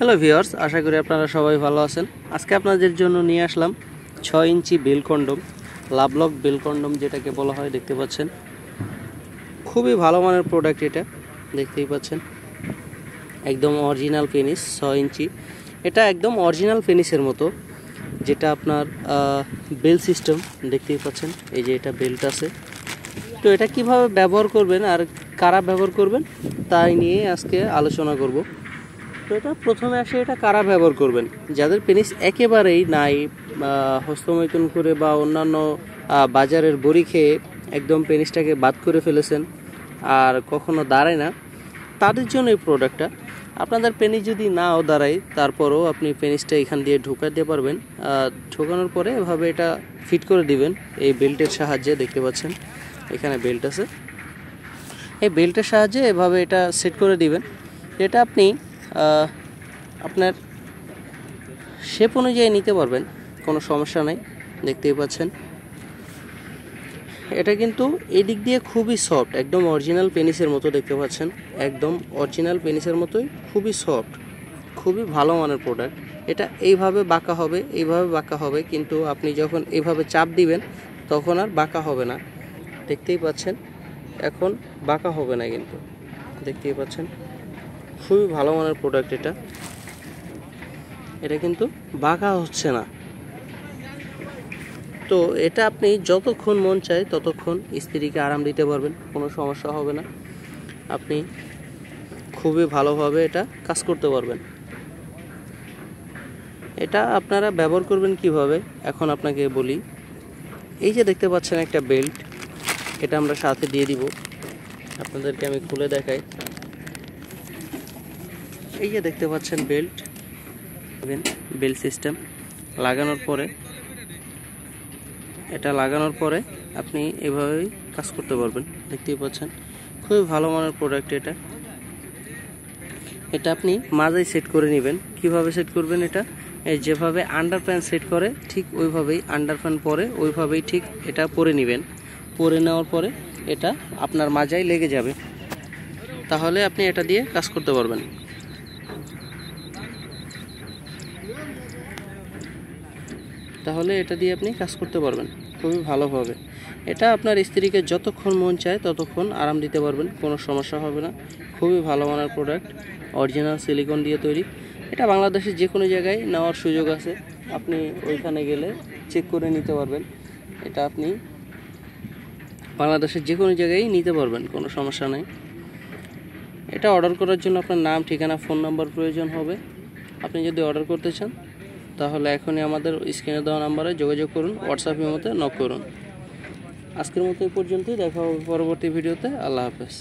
Hello viewers, আশা করি আপনারা সবাই ভালো আছেন। আজকে আপনাদের জন্য নিয়ে আসলাম 6 inch bell condom, Lovelock bell condom যেটাকে বলা হয়। দেখতে পাচ্ছেন খুবই ভালো মানের প্রোডাক্ট, এটা দেখতেই পাচ্ছেন একদম অরিজিনাল পেনিস 6 ইঞ্চি। এটা একদম অরিজিনাল পেনিসের মতো, যেটা আপনার বেল সিস্টেম দেখতেই পাচ্ছেন। এই যে এটা বেল্ট আছে। তো এটা কিভাবে ব্যবহার করবেন আর কারা ব্যবহার করবেন তাই নিয়ে আজকে আলোচনা করব। তো এটা প্রথমে আসে, এটা কারা ব্যবহার করবেন? যাদের পেনিস একেবারেই নাই, হস্তমৈথুন করে বা অন্যান্য বাজারের বড়ি খেয়ে একদম পেনিসটাকে বাদ করে ফেলেছেন আর কখনো দাঁড়ায় না, তাদের জন্য এই প্রোডাক্টটা। আপনাদের পেনিস যদি নাও দাঁড়ায়, তারপরও আপনি পেনিসটা এখান দিয়ে ঢোকাতে পারবেন। ঢোকানোর পরে এভাবে এটা ফিট করে দিবেন এই বেল্টের সাহায্যে। দেখতে পাচ্ছেন এখানে বেল্ট আছে, এই বেল্টের সাহায্যে এভাবে এটা সেট করে দিবেন। এটা আপনি আপনার শেপ অনুযায়ী নিতে পারবেন, কোনো সমস্যা নাই। দেখতেই পাচ্ছেন এটা কিন্তু এই দিক দিয়ে খুবই সফট, একদম অরিজিনাল পেনিসের মতো। দেখতে পাচ্ছেন একদম অরিজিনাল পেনিসের মতোই, খুবই সফট, খুবই ভালো মানের প্রোডাক্ট। এটা এইভাবে বাঁকা হবে, এইভাবে বাঁকা হবে, কিন্তু আপনি যখন এইভাবে চাপ দিবেন তখন আর বাঁকা হবে না। দেখতেই পাচ্ছেন এখন বাঁকা হবে না, কিন্তু দেখতেই পাচ্ছেন খুবই ভালো মানের প্রোডাক্ট। এটা কিন্তু বাঁকা হচ্ছে না। তো এটা আপনি যতক্ষণ মন চায় ততক্ষণ স্ত্রীকে আরাম দিতে পারবেন, কোনো সমস্যা হবে না। আপনি খুবই ভালোভাবে এটা কাজ করতে পারবেন। এটা আপনারা ব্যবহার করবেন কিভাবে এখন আপনাকে বলি। এই যে দেখতে পাচ্ছেন একটা বেল্ট, এটা আমরা সাথে দিয়ে দিব। আপনাদেরকে আমি খুলে দেখাই। এই যে দেখতে পাচ্ছেন বেল্ট সিস্টেম লাগানোর পরে, এটা লাগানোর পরে আপনি এভাবেই কাজ করতে পারবেন। দেখতেই পাচ্ছেন খুবই ভালো মানের প্রোডাক্ট। এটা আপনি মাঝায় সেট করে নেবেন। কিভাবে সেট করবেন? এটা এই যেভাবে আন্ডারপ্যান্ট সেট করে ঠিক ওইভাবেই আন্ডারপ্যান্ট পরে ওইভাবেই ঠিক এটা পরে নেবেন। পরে নেওয়ার পরে এটা আপনার মাঝায় লেগে যাবে, তাহলে আপনি এটা দিয়ে কাজ করতে পারবেন। খুবই ভালোভাবে। এটা আপনার স্ত্রীকে যতক্ষণ মন চায় ততক্ষণ আরাম দিতে পারবেন, কোনো সমস্যা হবে না। খুবই ভালো মানের প্রোডাক্ট, অরিজিনাল সিলিকন দিয়ে তৈরি। এটা বাংলাদেশের যে কোনো জায়গায় নেওয়ার সুযোগ আছে, আপনি ওইখানে গেলে চেক করে নিতে পারবেন। এটা আপনি বাংলাদেশের যে কোনো জায়গায় নিতে পারবেন, কোনো সমস্যা নেই। এটা অর্ডার করার জন্য আপনার নাম, ঠিকানা, ফোন নাম্বার প্রয়োজন হবে। আপনি যদি অর্ডার করতে চান তাহলে এখনই আমাদের স্ক্রিনে দেওয়া নাম্বারে যোগাযোগ করুন, হোয়াটসঅ্যাপের মধ্যে নক করুন। আজকের মতো এই পর্যন্তই, দেখা হবে পরবর্তী ভিডিওতে। আল্লাহ হাফেজ।